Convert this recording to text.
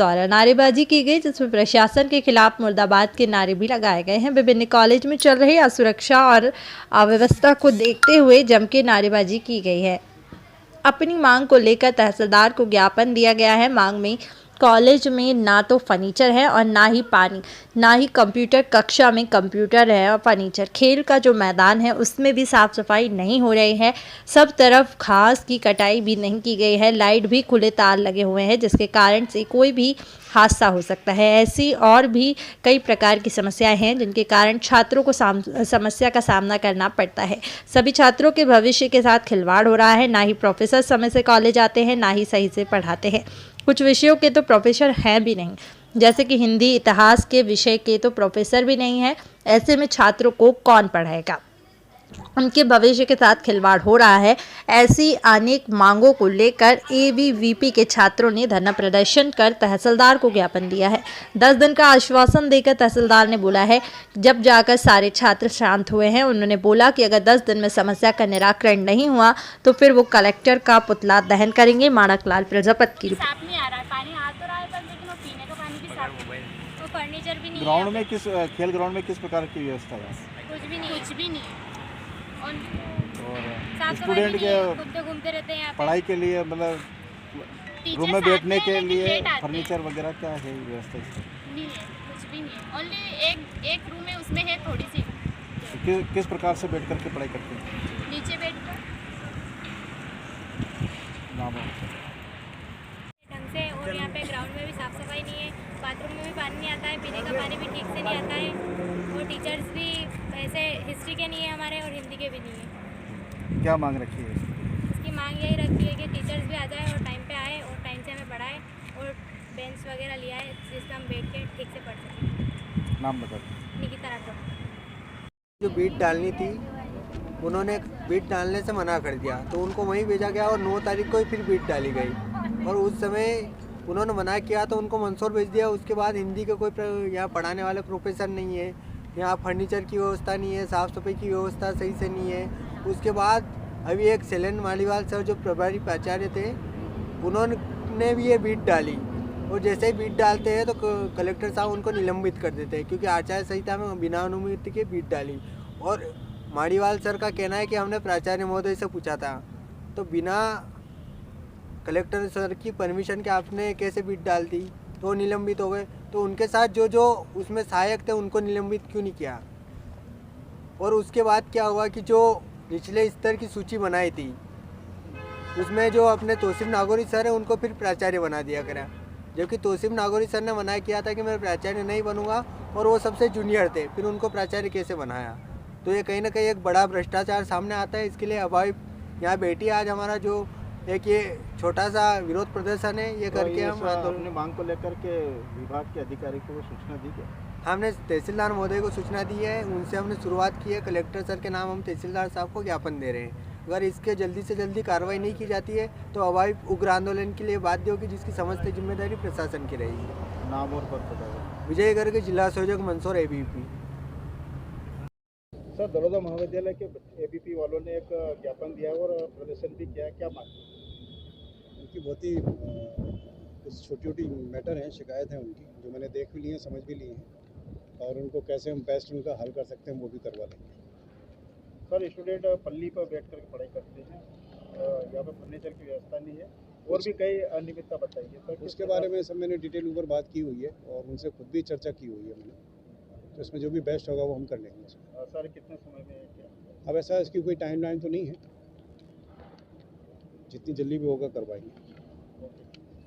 द्वारा नारेबाजी की गई, जिसमें प्रशासन के खिलाफ मुर्दाबाद के नारे भी लगाए गए हैं। विभिन्न कॉलेज में चल रही असुरक्षा और अव्यवस्था को देखते हुए जम के नारेबाजी की गई है। अपनी मांग को लेकर तहसीलदार को ज्ञापन दिया गया है। मांग में कॉलेज में ना तो फर्नीचर है और ना ही पानी, ना ही कंप्यूटर कक्षा में कंप्यूटर है और फर्नीचर। खेल का जो मैदान है उसमें भी साफ सफाई नहीं हो रही है। सब तरफ घास की कटाई भी नहीं की गई है। लाइट भी खुले तार लगे हुए हैं, जिसके कारण से कोई भी हादसा हो सकता है। ऐसी और भी कई प्रकार की समस्याएं हैं जिनके कारण छात्रों को समस्या का सामना करना पड़ता है। सभी छात्रों के भविष्य के साथ खिलवाड़ हो रहा है। ना ही प्रोफेसर समय से कॉलेज आते हैं, ना ही सही से पढ़ाते हैं। कुछ विषयों के तो प्रोफेसर हैं भी नहीं, जैसे कि हिंदी इतिहास के विषय के तो प्रोफेसर भी नहीं है। ऐसे में छात्रों को कौन पढ़ाएगा? उनके भविष्य के साथ खिलवाड़ हो रहा है। ऐसी अनेक मांगों को लेकर एबीवीपी के छात्रों ने धरना प्रदर्शन कर तहसीलदार को ज्ञापन दिया है। 10 दिन का आश्वासन देकर तहसीलदार ने बोला है, जब जाकर सारे छात्र शांत हुए हैं। उन्होंने बोला कि अगर 10 दिन में समस्या का निराकरण नहीं हुआ तो फिर वो कलेक्टर का पुतला दहन करेंगे। माणक लाल प्रजापति की रिपोर्ट। साफ नहीं आ रहा है, पानी आ तो रहा है पर लेकिन वो पीने का पानी भी साफ नहीं है। वो फर्नीचर भी नहीं है। ग्राउंड में खेल ग्राउंड में किस प्रकार की व्यवस्था है? कुछ भी नहीं है। और साफ स्टूडेंट के घूमते रहते हैं यहाँ पे। पढ़ाई के लिए मतलब रूम में बैठने के लिए फर्नीचर वगैरह क्या है व्यवस्था? नहीं है, कुछ भी नहीं है। ओनली एक रूम है, उसमें है थोड़ी सी। किस प्रकार से बैठ करके पढ़ाई करते हैं? नीचे बैठकर ढंग से। और यहाँ पे ग्राउंड में भी साफ सफाई नहीं है। बाथरूम में भी पानी नहीं आता है, पीने का पानी भी ठीक से नहीं आता है। और टीचर्स भी वैसे हिस्ट्री के नहीं है हमारे और हिंदी के भी नहीं है। क्या मांग रखी है? इसकी मांग यही रखी है कि टीचर्स भी आ जाए और टाइम पे आए और टाइम से हमें पढ़ाए और बेंच वगैरह लिया है जिसमें हम बैठ के ठीक से पढ़ सकें। नाम बता दो। निकिता राठौर। जो बीट डालनी थी उन्होंने बीट डालने से मना कर दिया, तो उनको वहीं भेजा गया और 9 तारीख को ही फिर बीट डाली गई। और उस समय उन्होंने मना किया तो उनको मंदसौर भेज दिया। उसके बाद हिंदी के कोई यहाँ पढ़ाने वाले प्रोफेसर नहीं है, यहाँ फर्नीचर की व्यवस्था नहीं है, साफ़ सफाई की व्यवस्था सही से नहीं है। उसके बाद अभी एक शैलेंद्र मालीवाल सर जो प्रभारी प्राचार्य थे, उन्होंने भी ये बीट डाली। और जैसे ही बीट डालते हैं तो कलेक्टर साहब उनको निलंबित कर देते हैं, क्योंकि आचार संहिता में बिना अनुमति के बीट डाली। और माड़ीवाल सर का कहना है कि हमने प्राचार्य महोदय से पूछा था, तो बिना कलेक्टर सर की परमिशन के आपने कैसे बीट डाल दी? तो निलंबित हो गए। तो उनके साथ जो उसमें सहायक थे उनको निलंबित क्यों नहीं किया? और उसके बाद क्या हुआ कि जो निचले स्तर की सूची बनाई थी उसमें जो अपने तोसीफ नागौरी सर है उनको फिर प्राचार्य बना दिया गया, जबकि तोसीफ नागौरी सर ने मना किया था कि मैं प्राचार्य नहीं बनूंगा और वो सबसे जूनियर थे, फिर उनको प्राचार्य कैसे बनाया? तो ये कहीं ना कहीं एक बड़ा भ्रष्टाचार सामने आता है। इसके लिए अभावी यहाँ बेटी आज हमारा जो एक ये छोटा सा विरोध प्रदर्शन है ये करके हम अपनी मांग को लेकर के विभाग के अधिकारी को सूचना दी क्या? हमने तहसीलदार महोदय को सूचना दी है, उनसे हमने शुरुआत की है। कलेक्टर सर के नाम हम तहसीलदार साहब को ज्ञापन दे रहे हैं। अगर इसके जल्दी से जल्दी कार्रवाई नहीं की जाती है तो अवाई उग्र आंदोलन के लिए बाध्य होगी, जिसकी समस्त जिम्मेदारी प्रशासन की रहेगी। नाम और पद बताओ। विजय गर्ग, जिला संयोजक मंदसौर एबीवीपी। सर, दरोदा महाविद्यालय के एबीपी वालों ने एक ज्ञापन दिया और प्रदर्शन भी किया, क्या मांग? उनकी बहुत ही कुछ छोटी छोटी मैटर हैं, शिकायत है उनकी, जो मैंने देख भी ली हैं, समझ भी ली हैं, और उनको कैसे हम बेस्ट उनका हल कर सकते हैं वो भी करवा लेंगे। सर, स्टूडेंट पल्ली पर बैठ कर पढ़ाई करते हैं, यहाँ पर फर्नीचर की व्यवस्था नहीं है और भी कई अनियमितता बताइए सर। उसके बारे में सब मैंने डिटेल ऊपर बात की हुई है और उनसे खुद भी चर्चा की हुई है मैंने, तो इसमें जो भी बेस्ट होगा वो हम कर लेंगे। सर, कितने समय में क्या? अब ऐसा इसकी कोई टाइमलाइन तो नहीं है, जितनी जल्दी भी होगा करवाएंगे।